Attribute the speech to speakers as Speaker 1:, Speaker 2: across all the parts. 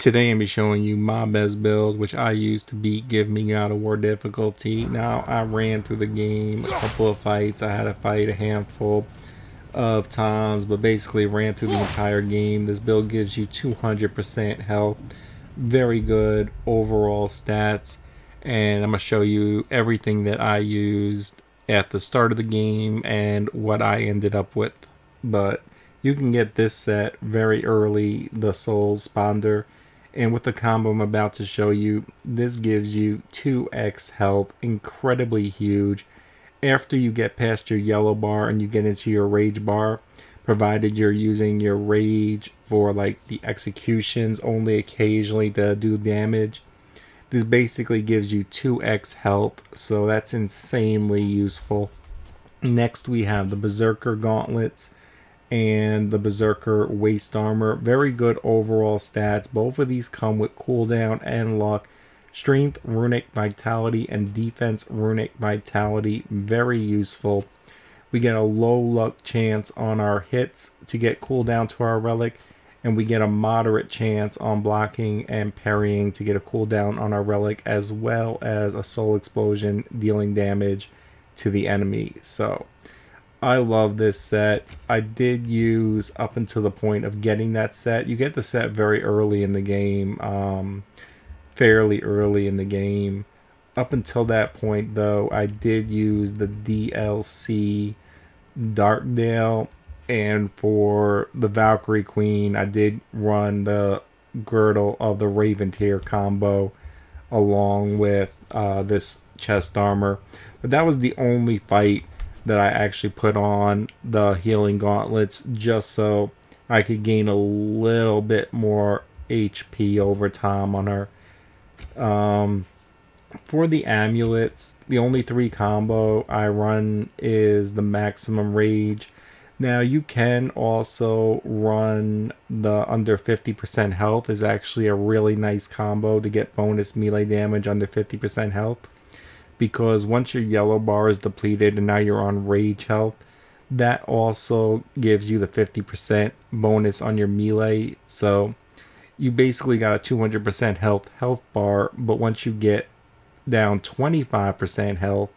Speaker 1: Today I'm be showing you my best build, which I used to beat Give Me God of War difficulty. Now I ran through the game a couple of fights. I had to fight a handful of times, but basically ran through the entire game. This build gives you 200% health, very good overall stats, and I'm gonna show you everything that I used at the start of the game and what I ended up with. But you can get this set very early, the Soul Sponder, and with the combo I'm about to show you, this gives you 2x health, incredibly huge. After you get past your yellow bar and you get into your rage bar, provided you're using your rage for like the executions only occasionally to do damage, this basically gives you 2x health, so that's insanely useful. Next we have the Berserker gauntlets and the Berserker waist armor. Very good overall stats. Both of these come with cooldown and luck. Strength, Runic, Vitality, and Defense, Runic, Vitality. Very useful. We get a low luck chance on our hits to get cooldown to our relic, and we get a moderate chance on blocking and parrying to get a cooldown on our relic, as well as a soul explosion dealing damage to the enemy. So I love this set. I did use up until the point of getting that set. You get the set very early in the game, fairly early in the game. Up until that point, though, I did use the DLC Darkdale, and for the Valkyrie Queen, I did run the Girdle of the Raven tier combo along with this chest armor. But that was the only fight that I actually put on the healing gauntlets just so I could gain a little bit more HP over time on her. For the amulets, the only 3 combo I run is the maximum rage. Now you can also run the under 50% health, is actually a really nice combo to get bonus melee damage under 50% health, because once your yellow bar is depleted and now you're on rage health, that also gives you the 50% bonus on your melee. So you basically got a 200% health bar, but once you get down 25% health,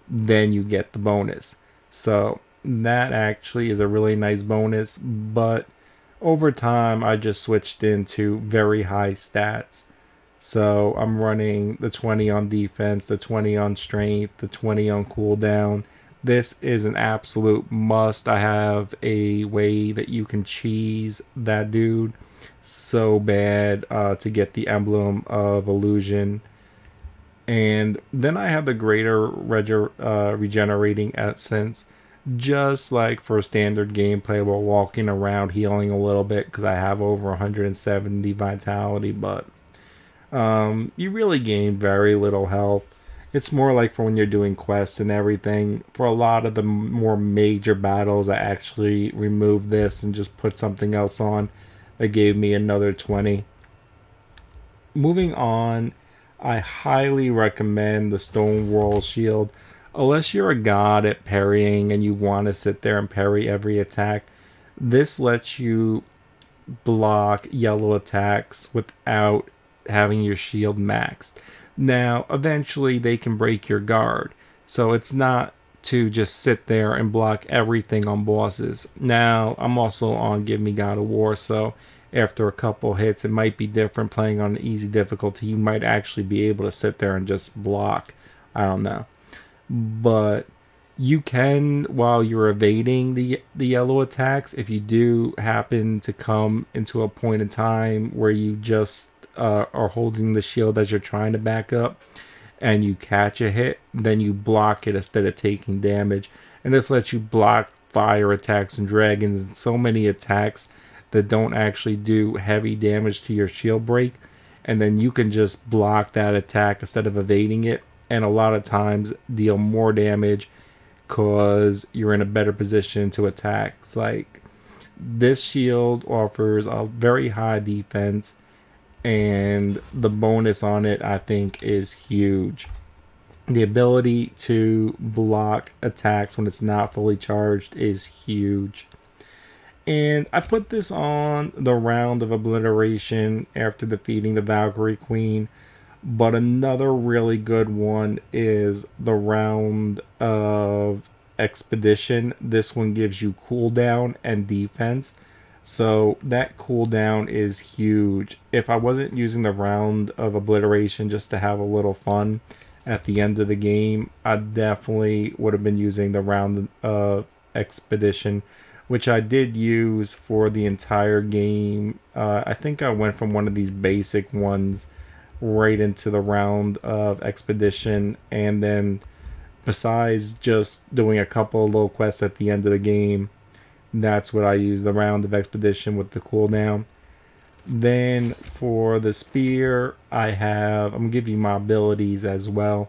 Speaker 1: then you get the bonus. So that actually is a really nice bonus, but over time I just switched into very high stats. So I'm running the 20 on defense, the 20 on strength, the 20 on cooldown. This is an absolute must. I have a way that you can cheese that dude so bad to get the emblem of illusion. And then I have the greater regenerating essence, just like for standard gameplay while walking around healing a little bit, because I have over 170 vitality, but you really gain very little health. It's more like for when you're doing quests and everything. For a lot of the more major battles, I actually removed this and just put something else on that gave me another 20. Moving on, I highly recommend the Stone Wall Shield. Unless you're a god at parrying and you want to sit there and parry every attack, this lets you block yellow attacks without having your shield maxed. Now, eventually they can break your guard, so it's not to just sit there and block everything on bosses. Now, I'm also on Give Me God of War, so after a couple hits, it might be different playing on easy difficulty. You might actually be able to sit there and just block. I don't know. But you can, while you're evading the yellow attacks, if you do happen to come into a point in time where you just are holding the shield as you're trying to back up and you catch a hit, then you block it instead of taking damage. And this lets you block fire attacks and dragons and so many attacks that don't actually do heavy damage to your shield break, and then you can just block that attack instead of evading it, and a lot of times deal more damage because you're in a better position to attack. It's like this shield offers a very high defense, and the bonus on it I think is huge. The ability to block attacks when it's not fully charged is huge. And I put this on the round of obliteration after defeating the Valkyrie Queen. But another really good one is the round of expedition. This one gives you cooldown and defense. So that cooldown is huge. If I wasn't using the round of obliteration just to have a little fun at the end of the game, I definitely would have been using the round of expedition, which I did use for the entire game. I think I went from one of these basic ones right into the round of expedition, and then besides just doing a couple of little quests at the end of the game, that's what I use, the round of expedition with the cooldown. Then for the spear, I'm gonna give you my abilities as well.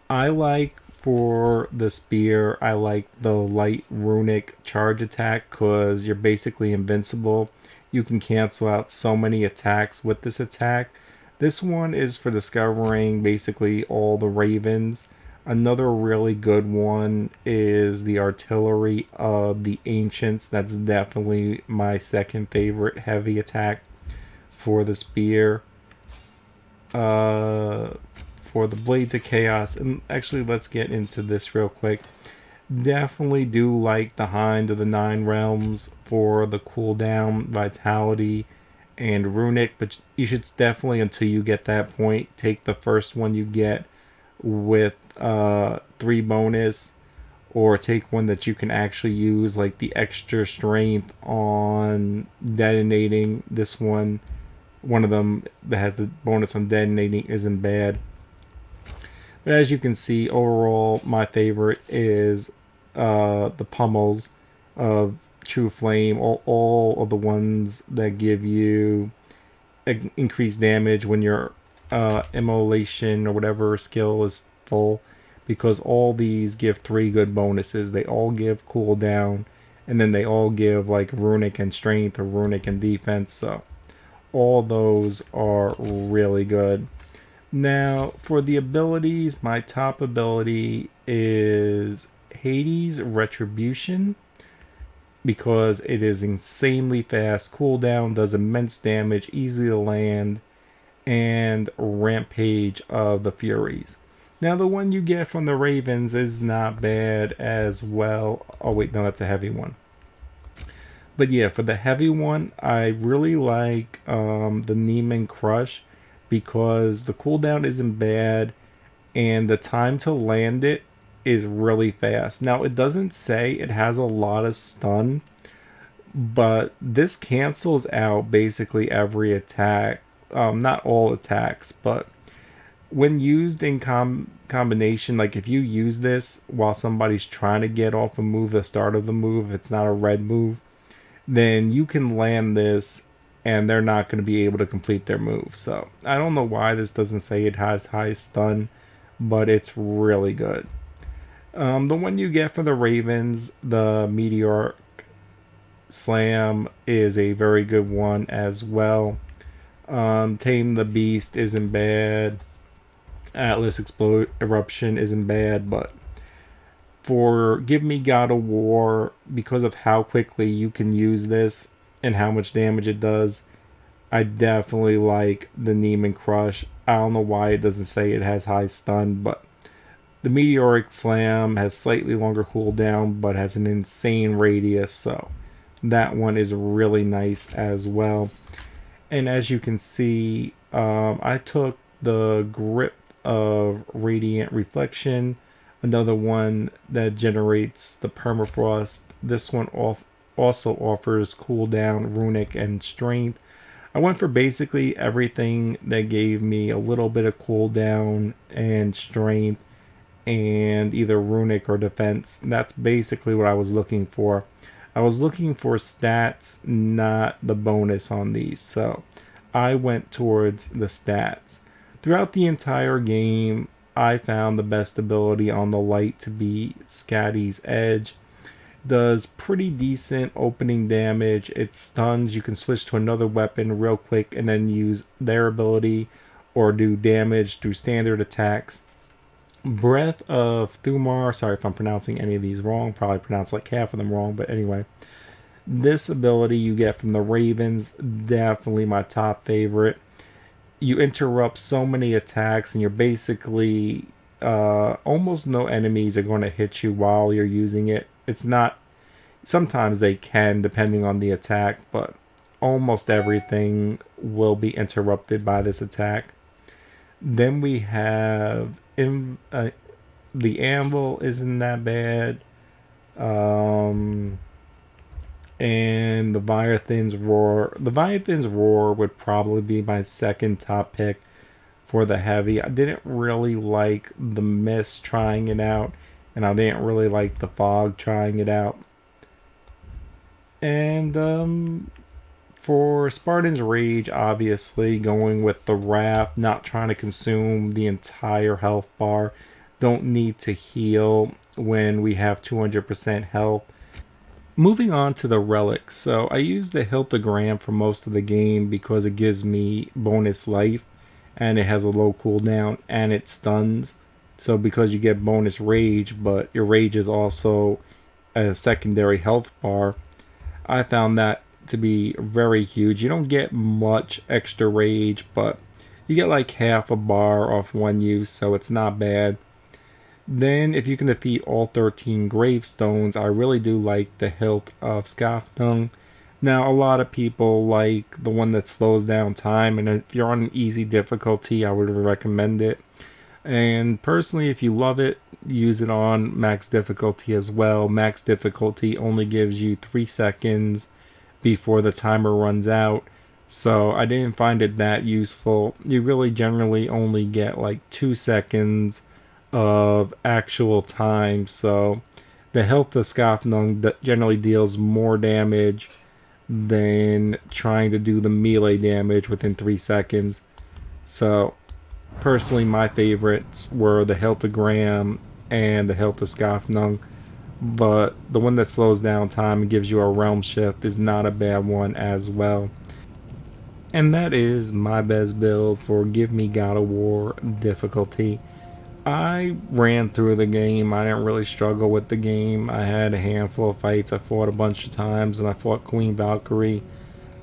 Speaker 1: I like for the spear, I like the light runic charge attack because you're basically invincible. You can cancel out so many attacks with this attack. This one is for discovering basically all the ravens. Another really good one is the artillery of the ancients. That's definitely my second favorite heavy attack for the spear. For the blades of chaos, and actually let's get into this real quick. Definitely do like the Hind of the Nine Realms for the cooldown, vitality, and runic, but you should definitely, until you get that point, take the first one you get with 3 bonus, or take one that you can actually use, like the extra strength on detonating. This one of them that has the bonus on detonating isn't bad. But as you can see, overall, my favorite is the pummels of True Flame. All of the ones that give you increased damage when your immolation or whatever skill is full, because all these give 3 good bonuses. They all give cooldown, and then they all give like runic and strength or runic and defense. So all those are really good. Now, for the abilities, my top ability is Hades Retribution, because it is insanely fast, cooldown, does immense damage, easy to land, and Rampage of the Furies. Now, the one you get from the Ravens is not bad as well. Oh, wait, no, that's a heavy one. But yeah, for the heavy one, I really like the Neiman Crush, because the cooldown isn't bad and the time to land it is really fast. Now, it doesn't say it has a lot of stun, but this cancels out basically every attack. Not all attacks, but when used in combination, like if you use this while somebody's trying to get off a move, the start of the move, if it's not a red move, then you can land this and they're not going to be able to complete their move. So I don't know why this doesn't say it has high stun, but it's really good. The one you get for the Ravens, the Meteoric Slam, is a very good one as well. Tame the Beast isn't bad. Atlas Eruption isn't bad, but for Give Me God of War, because of how quickly you can use this and how much damage it does, I definitely like the Neiman Crush. I don't know why it doesn't say it has high stun, but the Meteoric Slam has slightly longer cooldown, but has an insane radius, so that one is really nice as well. And as you can see, I took the Grip of Radiant Reflection, another one that generates the Permafrost. This one also offers cooldown, runic, and strength. I went for basically everything that gave me a little bit of cooldown and strength and either runic or defense. That's basically what I was looking for. I was looking for stats, not the bonus on these, so I went towards the stats. Throughout the entire game, I found the best ability on the light to be Scatty's Edge. Does pretty decent opening damage. It stuns. You can switch to another weapon real quick and then use their ability or do damage through standard attacks. Breath of Thumar, sorry if I'm pronouncing any of these wrong, probably pronounced like half of them wrong, but anyway. This ability you get from the Ravens, definitely my top favorite. You interrupt so many attacks, and you're basically almost no enemies are going to hit you while you're using it. It's not, sometimes they can depending on the attack, but almost everything will be interrupted by this attack. Then we have the anvil isn't that bad. Um, and the Leviathan's Roar. The Leviathan's Roar would probably be my second top pick for the heavy. I didn't really like the mist trying it out, and I didn't really like the fog trying it out. And for Spartan's Rage, obviously going with the Wrath, not trying to consume the entire health bar. Don't need to heal when we have 200% health. Moving on to the relics. So I use the Hiltogram for most of the game because it gives me bonus life and it has a low cooldown and it stuns. So because you get bonus rage, but your rage is also a secondary health bar, I found that to be very huge. You don't get much extra rage, but you get like half a bar off one use, so it's not bad. Then, if you can defeat all 13 gravestones, I really do like the hilt of Skaftung. Now, a lot of people like the one that slows down time, and if you're on an easy difficulty, I would recommend it. And personally, if you love it, use it on max difficulty as well. Max difficulty only gives you 3 seconds before the timer runs out. So I didn't find it that useful. You really generally only get like 2 seconds of actual time. So the health of Skafnung generally deals more damage than trying to do the melee damage within 3 seconds. So personally, my favorites were the Hiltogram and the Hilt of Skafnung. But the one that slows down time and gives you a realm shift is not a bad one as well. And that is my best build for Give Me God of War difficulty. I ran through the game. I didn't really struggle with the game. I had a handful of fights. I fought a bunch of times, and I fought Queen Valkyrie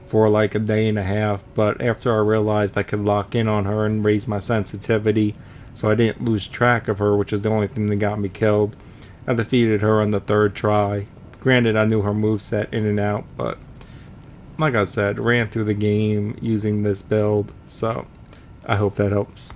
Speaker 1: for like a day and a half. But after I realized I could lock in on her and raise my sensitivity, so I didn't lose track of her, which is the only thing that got me killed, I defeated her on the third try. Granted, I knew her moveset in and out, but like I said, ran through the game using this build, so I hope that helps.